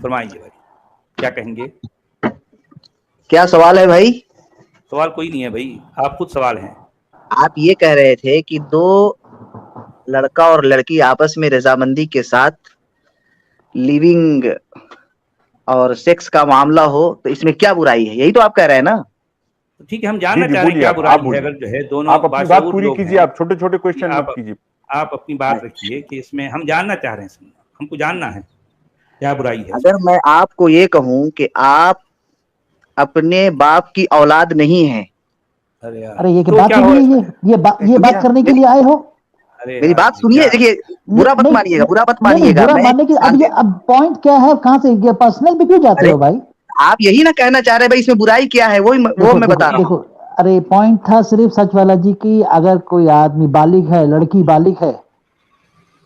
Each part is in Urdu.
فرمائیے بھائی کیا کہیں گے؟ کیا سوال ہے بھائی؟ سوال کوئی نہیں ہے بھائی، آپ خود سوال ہیں. آپ یہ کہہ رہے تھے کہ دو لڑکا اور لڑکی آپس میں رضامندی کے ساتھ لیونگ اور سیکس کا معاملہ ہو تو اس میں کیا برائی ہے، یہی تو آپ کہہ رہے ہیں نا؟ ٹھیک ہے، ہم جاننا چاہ رہے ہیں کیا برائی ہے. اگر جو ہے دونوں آپ اپنی بات پوری کیجیے، آپ چھوٹے چھوٹے کوشچن مت کیجیے. آپ اپنی بات رکھیے کہ اس میں ہم جاننا چاہ رہے ہیں، ہم کو جاننا ہے کیا برائی ہے. اگر میں آپ کو یہ کہوں کہ آپ اپنے باپ کی اولاد نہیں ہیں. ارے یہ بات ہوئی، یہ بات کرنے کے لیے آئے ہو؟ میری بات سنیے، دیکھیے برا مت مانیے گا، برا مت مانیے گا. برا ماننے کی اب پوائنٹ کیا ہے، کہاں سے یہ پرسنل بھی کیوں جاتے ہو بھائی؟ آپ یہی نہ کہنا چاہ رہے بھائی اس میں برائی کیا ہے، وہ میں بتا رہا ہوں. دیکھو ارے پوائنٹ تھا صرف سچ والا جی کی اگر کوئی آدمی بالغ ہے، لڑکی بالغ ہے،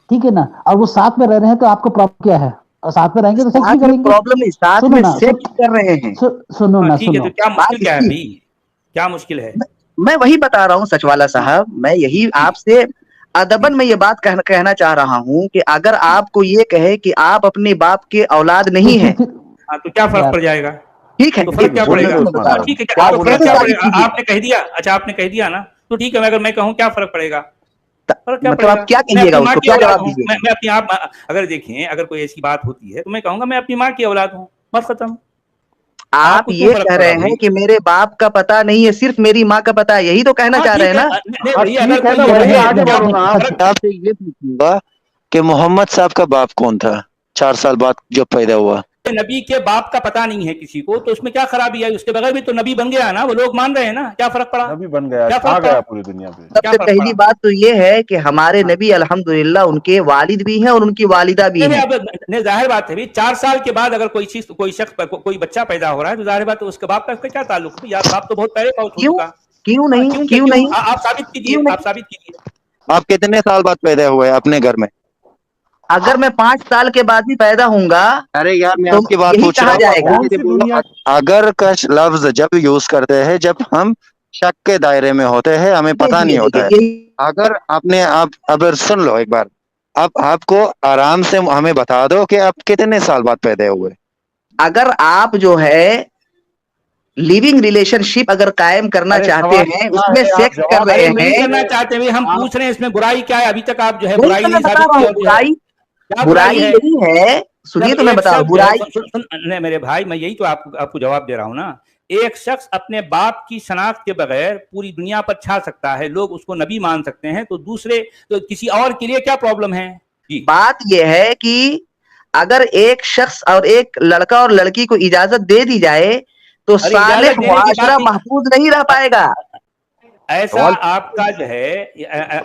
ٹھیک ہے نا، اور وہ ساتھ میں رہ رہے ہیں تو آپ کو پرابلم کیا ہے؟ اور ساتھ میں رہیں گے تو سیکس بھی کریں گے. پرابلم نہیں، ساتھ میں سیکس کر رہے ہیں. سنو نا، ٹھیک ہے، تو کیا مشکل کیا ہے بھائی؟ کیا مشکل ہے؟ میں وہی بتا رہا ہوں سچ والا صاحب. میں یہی آپ سے ادبن میں یہ بات کہنا چاہ رہا ہوں کہ اگر آپ کو یہ کہے کہ آپ اپنے باپ کے اولاد نہیں ہیں تو کیا فرق پڑ جائے گا؟ ٹھیک ہے، تو فرق کیا پڑے گا؟ ٹھیک ہے، آپ نے کہہ دیا. اچھا آپ نے کہہ دیا نا، تو ٹھیک ہے، اگر میں کہوں کیا فرق پڑے گا؟ فرق کیا پڑے گا؟ آپ کیا میں کہیے گا اپنی اس ماں کو، کی کیا اولاد جواب ہوں. دیجیے گا؟ میں اپنی آپ اگر دیکھیں، اگر کوئی ایسی بات ہوتی ہے تو میں کہوں گا میں اپنی ماں کی اولاد ہوں، بس ختم. آپ کو کیوں یہ فرق کہہ پڑا رہے بھائی؟ ہیں کہ میرے باپ کا پتہ نہیں ہے، صرف میری ماں کا پتہ ہے، یہی تو کہنا چاہ رہے ہیں نا؟ ٹھیک ہے نا، بڑھیا آگے بڑھو نا. آپ سے یہ پوچھوں گا کہ محمد صاحب کا باپ کون تھا 4 سال بعد جب پیدا ہوا؟ نبی کے باپ کا پتہ نہیں ہے کسی کو، تو اس میں کیا خرابی ہے؟ اس کے بغیر بھی تو نبی بن گیا نا، وہ لوگ مان رہے ہیں نا. کیا فرق پڑا؟ نبی بن گیا، کیا چھا فرق گیا پڑا؟ پوری دنیا پہ. سب سے پہلی بات تو یہ ہے کہ ہمارے نبی الحمدللہ ان کے والد بھی ہیں اور ان کی والدہ بھی ہیں. نہیں ظاہر بات ہے 4 سال کے بعد اگر کوئی شخص کوئی بچہ پیدا ہو رہا ہے تو ظاہر بات ہے اس کے باپ کا کیا تعلق ہے؟ یا باپ تو بہت پہلے فوت ہو چکا. کیوں نہیں؟ کیوں آپ ثابت کیجیے، آپ ثابت کیجیے. آپ کتنے سال بعد پیدا ہوئے اپنے گھر میں؟ اگر میں 5 سال کے بعد بھی پیدا ہوں گا ارے یار میں تو آپ کی بات یہی پوچھ رہا کہا جائے گا. کون سی دنیا؟ اگر کا لفظ جب یوز کرتے ہیں جب ہم شک کے دائرے میں ہوتے ہیں، ہمیں پتہ نہیں ہوتا ہے. اگر اب سن لو ایک بار، اب آپ کو آرام سے ہمیں بتا دو کہ آپ کتنے سال بعد پیدا ہوئے. اگر آپ جو ہے لیونگ ریلیشن شپ اگر قائم کرنا چاہتے ہیں، اس میں سیکس کر رہے ہیں، نہیں کرنا چاہتے ہوئے ہم پوچھ رہے ہیں اس میں برائی کیا ہے؟ ابھی تک آپ جو ہے وہی برائی تو میں نہیں بتا ثابت رہا کی. ہوں. برائی یہی ہے، سنیے تو میں بتا رہا ہوں برائی. میرے بھائی میں یہی تو آپ کو جواب دے رہا ہوں نا. ایک شخص اپنے باپ کی شناخت کے بغیر پوری دنیا پر چھا سکتا ہے، لوگ اس کو نبی مان سکتے ہیں، تو کسی اور کے لیے کیا پرابلم ہے؟ بات یہ ہے کہ اگر ایک شخص اور ایک لڑکا اور لڑکی کو اجازت دے دی جائے تو صالح معاشرہ محفوظ نہیں رہ پائے گا. ایسا آپ کا جو ہے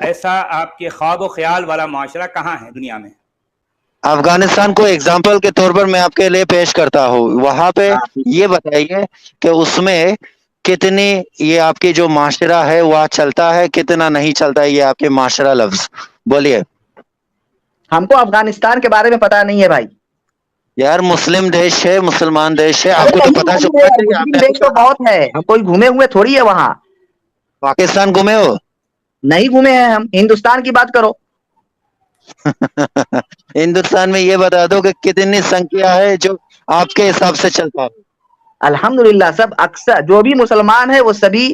ایسا آپ کے خواب و خیال والا معاشرہ کہاں ہے دنیا میں؟ افغانستان کو اگزامپل کے طور پر میں آپ کے لیے پیش کرتا ہوں. وہاں پہ یہ بتائیے کہ اس میں کتنی یہ آپ کی جو معاشرہ ہے وہ چلتا ہے، کتنا نہیں چلتا ہے یہ آپ کے معاشرہ لفظ بولیے. ہم کو افغانستان کے بارے میں پتا نہیں ہے بھائی. یار مسلم دیش ہے، مسلمان دیش ہے، آپ کو تو پتا مسلم دیش تو بہت ہے، ہم کوئی گھومے ہوئے تھوڑی ہے وہاں. پاکستان گھومے ہو؟ نہیں گھومے ہیں ہم. ہندوستان کی بات کرو. ہندوستان میں یہ بتا دو کہ کتنی سنکھیا ہے جو آپ کے حساب سے چلتا ہے. الحمدللہ سب اکثر جو بھی مسلمان ہیں وہ سبھی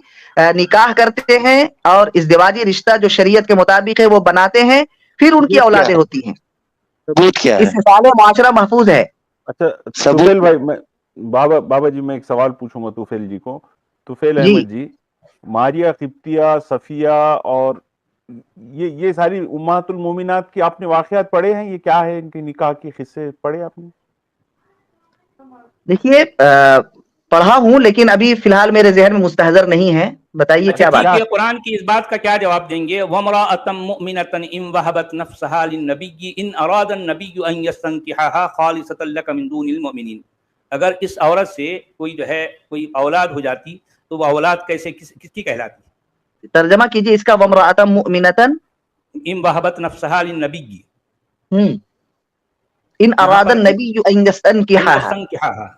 نکاح کرتے ہیں اور ازدواجی رشتہ جو شریعت کے مطابق ہے وہ بناتے ہیں، پھر ان کی اولادیں ہوتی ہیں. ثبوت کیا ہے؟ اس سے صالح معاشرہ محفوظ ہے. اچھا طفیل بھائی، میں بابا جی میں ایک سوال پوچھوں گا طفیل جی کو. طفیل احمد جی، ماریہ قبطیہ، صفیہ اور یہ ساری امہات المومنات کی آپ نے واقعات پڑھے ہیں؟ یہ کیا ہے ان کے نکاح کے قصے پڑھے آپ نے؟ دیکھیے پڑھا ہوں لیکن ابھی فی الحال میرے ذہن میں مستحضر نہیں ہے. بتائیے کیا بات ہے؟ قرآن کی اس بات کا کیا جواب دیں گے؟ وَامْرَأَةً مُؤْمِنَةً إِنْ وَهَبَتْ نَفْسَهَا لِلنَّبِيِّ إِنْ أَرَادَ النَّبِيُّ أَنْ يَسْتَنْكِحَهَا خَالِصَةً لَكَ مِنْ دُونِ الْمُؤْمِنِينَ. اگر اس عورت سے کوئی اولاد ہو جاتی تو وہ اولاد کس کی کہلاتی؟ ترجمہ کیجیے اس کا. وَامْرَأَةً مُؤْمِنَةً إِنْ وَهَبَتْ نَفْسَهَا لِلنَّبِيِّ إِنْ أَرَادَ النَّبِيُّ أَنْ يَسْتَنْكِحَهَا.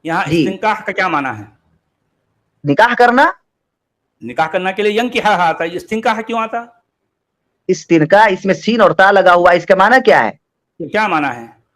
یہاں استنکاح کا کیا معنی ہے؟ نکاح کرنا. نکاح کرنا کے لیے ینکحھا آتا ہے، استنکاح کیوں آتا؟ استنکاح اس میں سین اور تا لگا ہوا، اس کا معنی کیا ہے؟ کیا معنی ہے؟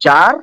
4,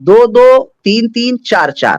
2 2 3 3 4 4।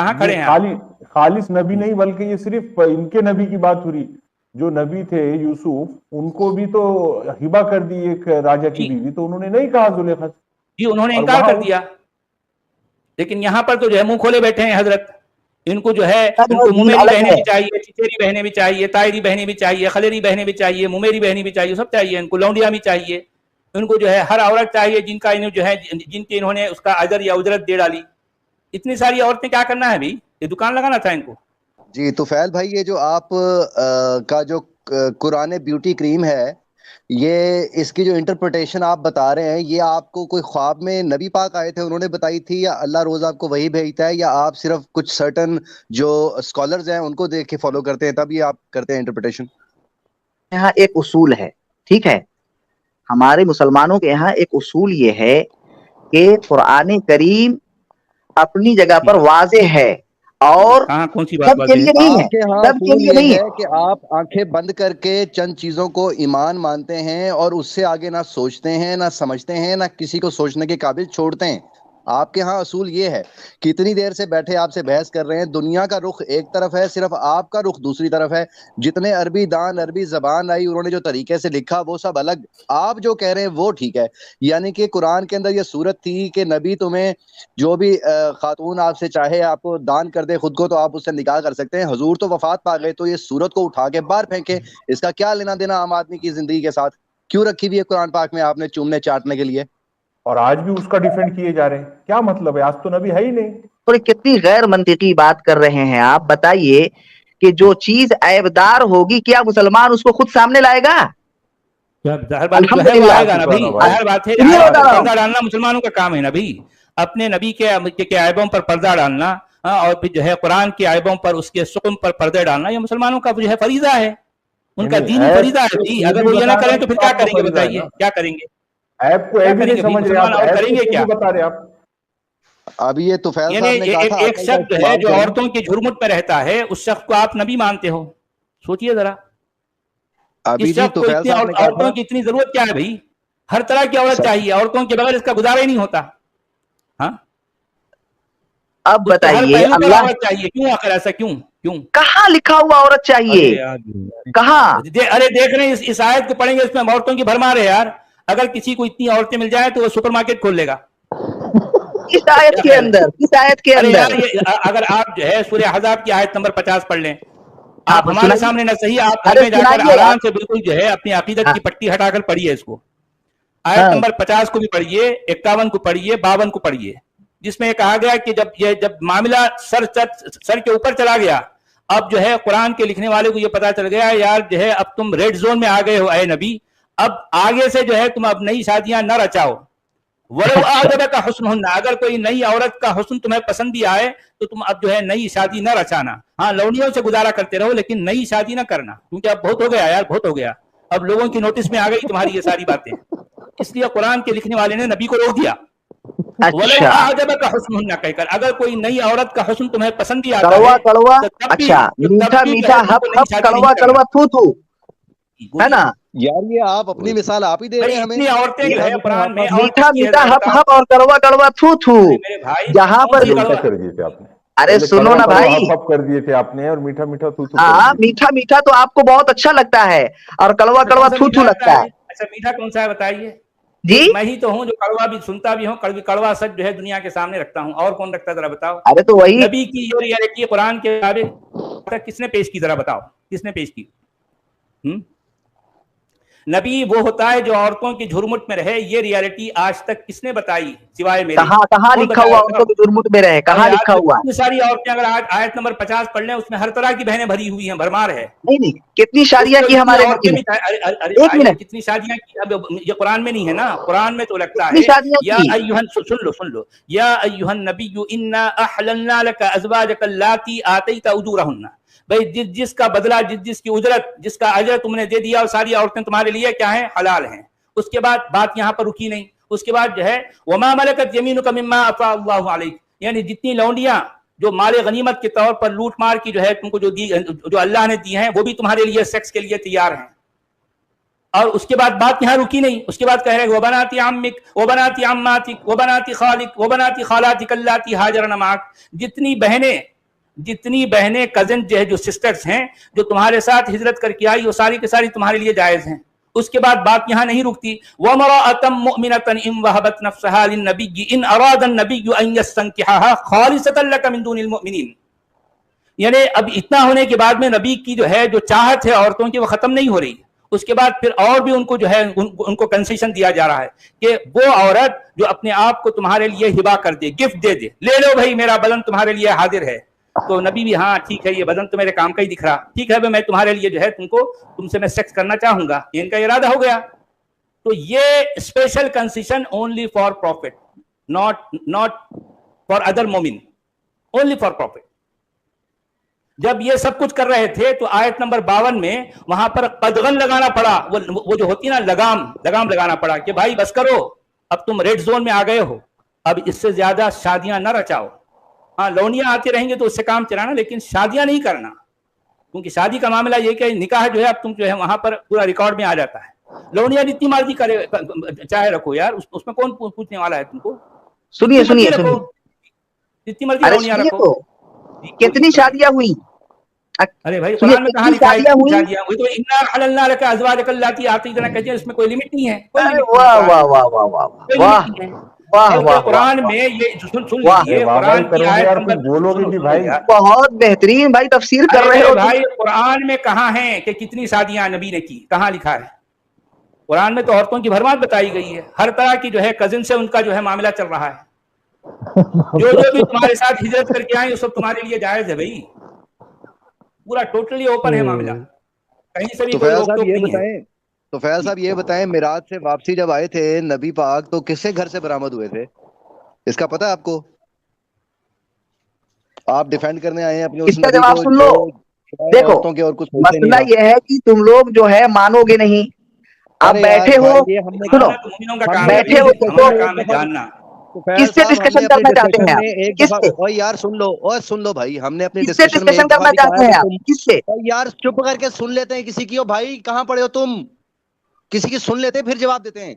کہاں کھڑے ہیں آپ؟ خالص نبی نہیں بلکہ یہ صرف ان کے نبی کی بات ہو رہی، جو نبی تھے یوسف ان کو بھی تو ہبا کر دی ایک راجا کی بیوی، تو انہوں نے نہیں کہا زلیخا سے، جی انہوں نے انکار کر دیا. لیکن یہاں پر تو جو ہے منہ کھولے بیٹھے ہیں حضرت. ان کو جو ہے ان کو ممیری بہنیں بھی چاہیے، چچیری بہنیں بھی چاہیے، تائری بہنیں بھی چاہیے، خلیری بہنیں بھی چاہیے، ممیری بہنیں بھی چاہیے، سب چاہیے. ان کو لونڈیاں بھی چاہیے. ان کو جو ہے ہر عورت چاہیے جن کا جو ہے جن کی انہوں نے اس کا اجر یا اجرت دے ڈالی. اتنی ساری عورتیں کیا کرنا ہے بھائی؟ یہ دکان لگانا تھا ان کو. جی طفیل بھائی، یہ جو آپ کا جو قرآن بیوٹی کریم ہے، یہ اس کی جو انٹرپریٹیشن آپ بتا رہے ہیں، یہ آپ کو کوئی خواب میں نبی پاک آئے تھے انہوں نے بتائی تھی، یا اللہ روز آپ کو وہی بھیجتا ہے، یا آپ صرف کچھ سرٹن جو اسکالرز ہیں ان کو دیکھ کے فالو کرتے ہیں تب یہ آپ کرتے ہیں انٹرپریٹیشن؟ یہاں ایک اصول ہے، ٹھیک ہے، ہمارے مسلمانوں کے یہاں ایک اصول یہ ہے کہ قرآن کریم اپنی جگہ پر واضح ہے اور کون سی بات سب کے واضح لیے نہیں ہے، آپ کے ہاں سب کے اصول لیے یہ نہیں ہے. ہے کہ آپ آنکھیں بند کر کے چند چیزوں کو ایمان مانتے ہیں اور اس سے آگے نہ سوچتے ہیں، نہ سمجھتے ہیں، نہ کسی کو سوچنے کے قابل چھوڑتے ہیں. آپ کے ہاں اصول یہ ہے کہ اتنی دیر سے بیٹھے آپ سے بحث کر رہے ہیں، دنیا کا رخ ایک طرف ہے، صرف آپ کا رخ دوسری طرف ہے. جتنے عربی دان عربی زبان آئی انہوں نے جو طریقے سے لکھا وہ سب الگ، آپ جو کہہ رہے ہیں وہ ٹھیک ہے. یعنی کہ قرآن کے اندر یہ صورت تھی کہ نبی تمہیں جو بھی خاتون آپ سے چاہے آپ کو دان کر دے خود کو تو آپ اس سے نکاح کر سکتے ہیں. حضور تو وفات پا گئے تو یہ صورت کو اٹھا کے باہر پھینکے، اس کا کیا لینا دینا عام آدمی کی زندگی کے ساتھ؟ کیوں رکھی ہوئی ہے قرآن پاک میں آپ نے چومنے چاٹنے کے لیے؟ اور آج بھی اس کا ڈیفینڈ کیے جا رہے ہیں. کیا مطلب ہے؟ آج تو نبی ہے ہی نہیں. اور کتنی غیر منطقی بات کر رہے ہیں آپ. بتائیے کہ جو چیز عیبدار ہوگی کیا مسلمان اس کو خود سامنے لائے گا؟ ظاہر بات جو ہے وہ آئے گا نا بھائی. ظاہر بات ہے پردہ ڈالنا مسلمانوں کا کام ہے نا بھائی. اپنے نبی کے عیبوں پر پردہ ڈالنا اور پھر جو ہے قرآن کے عیبوں پر اس کے سکم پر پردے ڈالنا یہ مسلمانوں کا جو ہے فریضہ ہے، ان کا دینی فریضہ ہے جی. اگر وہ یہ نہ کریں تو پھر کیا کریں گے بتائیے؟ کیا کریں گے؟ ایپ کو ایب ہی نہیں سمجھ رہے آپ، اور کریں گے کیا بتا رہے آپ؟ ابھی یہ طفیل یعنی صاحب نے کہا تھا ایک شخص ہے جو عورتوں کی جھرمٹ میں رہتا ہے، اس شخص کو آپ نبی مانتے ہو؟ سوچئے ذرا. اس شخص کو اتنی عورتوں کی اتنی ضرورت کیا ہے بھائی؟ ہر طرح کی عورت چاہیے، عورتوں کے بغیر اس کا گزارا ہی نہیں ہوتا. ہاں اب بتائیے اللہ چاہیے کیوں؟ آخر ایسا کیوں؟ کہاں لکھا ہوا عورت چاہیے؟ کہاں؟ ارے دیکھ رہے ہیں اس آیت کو پڑھیں گے، اس میں عورتوں کی بھرمار ہے یار. اگر کسی کو اتنی عورتیں مل جائیں تو وہ سپر مارکیٹ کھول لے گا. کس آیت کے اندر؟ کس آیت کے ارے اندر؟ یار اگر آپ جو ہے سورہ احزاب کی آیت نمبر 50 پڑھ لیں. آپ ہمارے سنائیے. سامنے نہ صحیح، آپ گھر ارے میں جا کر سنائیے آرام آپ. سے بالکل جو ہے اپنی عقیدت کی پٹی ہٹا کر پڑھیے اس کو. آیت نمبر 50 کو بھی پڑھیے، 51 کو پڑھیے، 52 کو پڑھیے، جس میں یہ کہا گیا کہ جب معاملہ سر کے اوپر چلا گیا، اب جو ہے قرآن کے لکھنے والے کو یہ پتا چل گیا یار جو ہے اب تم ریڈ زون میں آ گئے ہو اے نبی، اب آگے سے جو ہے تم اب نئی شادیاں نہ رچاؤ. وَلَوْ أَعْجَبَكَ حُسْنُهُنَّ، اگر کوئی نئی عورت کا حسن تمہیں پسند بھی آئے تو تم اب جو ہے نئی شادی نہ رچانا. ہاں لونیوں سے گزارا کرتے رہو لیکن نئی شادی نہ کرنا، کیونکہ اب بہت ہو گیا یار، بہت ہو گیا. اب لوگوں کی نوٹس میں آ گئی تمہاری یہ ساری باتیں، اس لیے قرآن کے لکھنے والے نے نبی کو روک دیا. وَلَوْ أَعْجَبَكَ حُسْنُهُنَّ کہہ کر، اگر کوئی نئی عورت کا حسن تمہیں پسند بھی آتا ہے کڑوا تو اچھا، میٹھا میٹھا ہپ ہپ کڑوا کڑوا تھو تھو، ہے نا؟ یار یہ آپ اپنی مثال آپ ہی دے رہے ہیں ہمیں. اتنی عورتیں جو ہے قرآن میں میٹھا میٹھا ہپ ہپ اور کڑوا کڑوا تھو تھو، میرے بھائی جہاں پر کر دیے تھے آپ نے. ارے سنو نا بھائی، ہپ ہپ کر دیے تھے آپ نے اور میٹھا میٹھا تھو تھو کر ہاں دیے. میٹھا میٹھا تو آپ کو بہت اچھا لگتا ہے اور کڑوا کڑوا تھو تھو لگتا ہے. اچھا میٹھا کون سا ہے بتائیے؟ جی میں ہی تو ہوں جو کڑوا بھی سنتا بھی ہوں، کڑوا سچ جو ہے دنیا کے سامنے رکھتا ہوں. اور کون رکھتا ہے ذرا بتاؤ؟ ارے تو وہی نبی کی یہ ریالٹی قرآن کے مطابق کس نے پیش کی؟ ذرا بتاؤ کس نے پیش کی؟ نبی وہ ہوتا ہے جو عورتوں کی جھرمٹ میں رہے. یہ ریالٹی آج تک کس نے بتائی سوائے میرے؟ کہاں لکھا ہوا عورتوں کی جھرمٹ میں رہے؟ کہاں لکھا ہوا؟ اتنی ساری عورتیں اگر آیت نمبر 50 پڑھ لیں اس میں ہر طرح کی بہنیں بھری ہوئی ہیں، بھرمار ہے. نہیں کتنی شادیاں کی ہمارے نبی نے؟ ایک منٹ، کتنی شادیاں کی؟ اب یہ قرآن میں نہیں ہے نا، قرآن میں تو لگتا کتنی ہے شادیاں یا کی؟ ایھا سن لو یا ایھا النبی انا احللنا لك ازواجك اللاتي آتيت اجورهن. بھئی جس کا بدلہ جس کی اجرت جس کا اجر تم نے دے دیا اور ساری عورتیں تمہارے لیے کیا ہیں؟ حلال ہیں. اس کے بعد بات یہاں پر رکی نہیں، اس کے بعد جو ہے وما ملکت یمینک مما افاء اللہ علیک، یعنی جتنی لونڈیاں جو مال غنیمت کے طور پر لوٹ مار کی جو ہے تم کو جو اللہ نے دی ہیں وہ بھی تمہارے لیے سیکس کے لیے تیار ہیں. اور اس کے بعد بات یہاں رکی نہیں، اس کے بعد کہہ رہے وبنات عمک وبنات عماتک وبنات خالک وبنات خالاتک اللاتي هاجرن معك، جتنی بہنیں جتنی بہنیں کزن جو ہے جو سسٹرز ہیں جو تمہارے ساتھ ہجرت کر کے آئی وہ ساری کی ساری تمہارے لیے جائز ہیں. اس کے بعد بات یہاں نہیں رکتی. وَامْرَأَةً مُؤْمِنَةً إِنْ وَهَبَتْ نَفْسَهَا لِلنَّبِيِّ إِنْ أَرَادَ النَّبِيُّ أَنْ يَسْتَنْكِحَهَا خَالِصَةً لَكَ مِنْ دُونِ الْمُؤْمِنِينَ. یعنی اب اتنا ہونے کے بعد میں نبی کی جو ہے جو چاہت ہے عورتوں کی وہ ختم نہیں ہو رہی. اس کے بعد پھر اور بھی ان کو جو ہے ان کو کنسیشن دیا جا رہا ہے کہ وہ عورت جو اپنے آپ کو تمہارے لیے ہبا کر دے, گفٹ دے دے, لے لو بھائی میرا بدن تمہارے لیے حاضر ہے. تو نبی بھی ہاں ٹھیک ہے یہ بدن تو میرے کام کا ہی دکھ رہا, ٹھیک ہے میں تمہارے لیے جو ہے تم سے میں سیکس کرنا چاہوں گا, یہ ان کا ارادہ ہو گیا. تو یہ special concession only for prophet, not for other مومن, اونلی فار پروفٹ. جب یہ سب کچھ کر رہے تھے تو آیت نمبر 52 میں وہاں پر قدغن لگانا پڑا, وہ جو ہوتی نا لگام لگانا پڑا کہ بھائی بس کرو, اب تم ریڈ زون میں آ گئے ہو, اب اس سے زیادہ شادیاں نہ رچاؤ. ہاں لونیاں آتی رہیں گے تو اس سے کام چلانا, لیکن شادیاں نہیں کرنا, کیونکہ شادی کا معاملہ یہ کہ نکاح جو ہے اب تم جو ہے وہاں پر پورا ریکارڈ میں آ جاتا ہے. لونیاں جتنی مرضی کرے چاہے رکھو یار, اس میں کون پوچھنے والا ہے تم کو. سنیے جتنی مرضی لونیاں رکھو. کتنی شادیاں ہوئی, ارے بھائی قرآن میں کہاں لکھا ہے شادیاں ہوئی, شادیاں ہوئی؟ تو انا حللنا لک ازواجک اللاتی آتیتنا کہتے ہیں, اس میں کوئی لمٹ نہیں ہے. واہ واہ واہ واہ واہ واہ واہ, قرآن میں یہ سن لیجیے, قرآن کی آیت نمبر بہت بہترین بھائی تفسیر کر رہے ہو بھائی. قرآن میں کہاں ہے کہ کتنی شادیاں نبی نے کی, کہاں لکھا ہے؟ قرآن میں تو عورتوں کی بھرمار بتائی گئی ہے, ہر طرح کی جو ہے کزن سے ان کا جو ہے معاملہ چل رہا ہے. جو بھی تمہارے ساتھ ہجرت کر کے آئے وہ سب تمہارے لیے جائز ہے بھائی, پورا ٹوٹلی اوپن ہے معاملہ, کہیں سے بھی کوئی روک ٹوک نہیں ہے. تو فیاض صاحب یہ بتائیں, معراج سے واپسی جب آئے تھے نبی پاک تو کس سے گھر سے برآمد ہوئے تھے, اس کا پتہ ہے آپ کو؟ آپ ڈیفینڈ کرنے آئے ہیں اپنے اس نبی کو سن لو. دیکھو مسئلہ یہ ہے کہ تم لوگ جو ہے مانو گے نہیں, آپ بیٹھے ہو, سنو بیٹھے ہو, کس سے ڈسکشن کرنا چاہتے ہیں آپ, کس سے یار سن لو بھائی, ہم نے اپنی کس سے ڈسکشن کرنا چاہتے ہیں آپ, کس سے یار چپ کر کے سن لیتے ہیں کسی کی. بھائی کہاں پڑے ہو تم, کسی کی سن لیتے ہیں پھر جواب دیتے ہیں.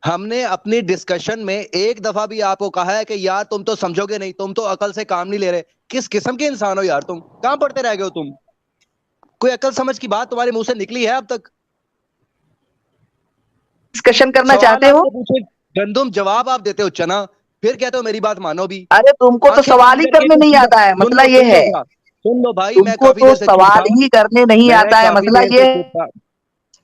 ہم نے اپنی ڈسکشن میں ایک دفعہ بھی آپ کو کہا ہے کہ یار تم تو سمجھو گے نہیں, تم تو عقل سے کام نہیں لے رہے. کس قسم کے انسان ہو یار تم, کہاں پڑھتے رہ گئے ہو تم؟ کوئی عقل سمجھ کی بات تمہارے منہ سے نکلی ہے اب تک؟ ڈسکشن کرنا چاہتے ہو, گندم جواب آپ دیتے ہو چنا, پھر کہتے ہو میری بات مانو بھی. ارے تم کو تو سوال ہی کرنے نہیں آتا ہے, مسئلہ یہ ہے. سن لو بھائی, تم میں کو کافی تو دیر سے سوال ہی کرنے نہیں آتا ہے, مسئلہ یہ.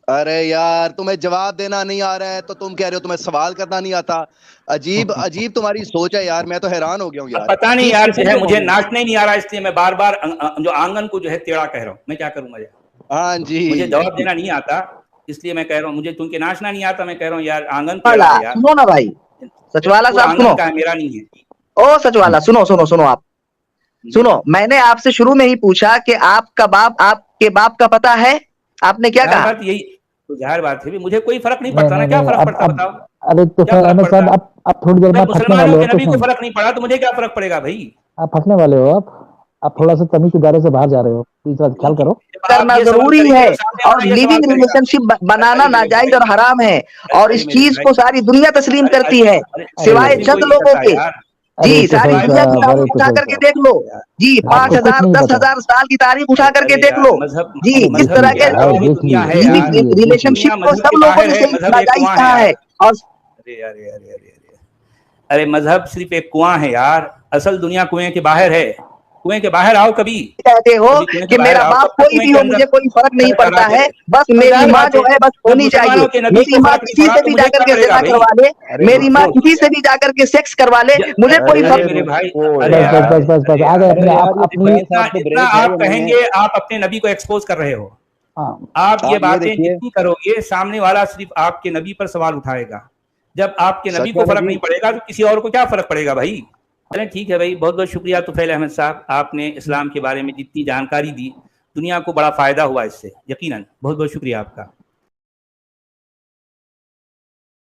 ارے یار تمہیں جواب دینا نہیں آ رہا ہے تو تم کہہ رہے ہو تمہیں سوال کرنا نہیں آتا. عجیب تمہاری سوچ ہے یار, میں تو حیران ہو گیا ہوں یار. پتہ نہیں یار جو ہے مجھے ناچنے نہیں آ رہا, اس لیے میں بار بار جو آنگن کو جو ہے ٹیڑھا کہہ رہا ہوں. میں کیا کروں مجھے, ہاں جی مجھے جواب دینا نہیں آتا اس لیے میں کہہ رہا ہوں. مجھے چونکہ ناچنا نہیں آتا, میں کہہ رہا ہوں یار آنگن ٹیڑھا ہے یار. سنو نا بھائی سچوالا صاحب, سنو, میرا نہیں ہے. او سچوالا سنو آپ سنو, میں نے آپ سے شروع میں ہی پوچھا کہ آپ کا باپ, آپ کے باپ کا پتہ ہے, آپ نے کیا کہا؟ یہی تو ظاہر بات ہے, مجھے کوئی فرق نہیں پڑتا نا, کیا فرق پڑتا بتاؤ. ارے تو احمد صاحب اب تھوڑی دیر بعد پھنسنے والے مسلمانوں ہو, کے نبی کو فرق نہیں پڑا تو مجھے کیا فرق پڑے گا بھائی. آپ پھنسنے والے ہو, آپ تھوڑا سا تمیز کے دائرے سے باہر جا رہے ہو, اس بات خیال کرو. کرنا ضروری ہے, اور لیونگ ریلیشن شپ بنانا ناجائز اور حرام ہے, اور اس چیز کو ساری دنیا تسلیم کرتی ہے سوائے چند لوگوں کے. جی ساری دنیا کی تاریخ اٹھا کر کے دیکھ لو, جی 5000 10,000 سال کی تاریخ اٹھا کر کے دیکھ لو, جی اس طرح کے ریلیشن شپ کو سب لوگوں نے ناجائز کہا ہے. اور ارے مذہب صرف ایک کنواں ہے یار, اصل دنیا کنویں کے باہر ہے. کنویں کے باہر آؤ کبھی. کہتے ہو کہ میرا باپ کوئی بھی ہو مجھے کوئی فرق نہیں پڑتا ہے, بس میری ماں جو ہے بس ہونی چاہیے. میری ماں کسی سے بھی جا کر کے زنا کروا لے, میری ماں کسی سے بھی جا کر کے سیکس کروا لے, مجھے کوئی فرق نہیں. آپ کہیں گے آپ اپنے نبی کو ایکسپوز کر رہے ہو, آپ یہ باتیں جتنی کرو گے سامنے والا صرف آپ کے نبی پر سوال اٹھائے گا. جب آپ کے نبی کو فرق نہیں پڑے گا تو کسی اور کو کیا فرق پڑے گا بھائی. چلیں ٹھیک ہے بھائی, بہت بہت شکریہ طفیل احمد صاحب, آپ نے اسلام کے بارے میں جتنی جانکاری دی دنیا کو بڑا فائدہ ہوا اس سے, یقیناً بہت بہت شکریہ آپ کا.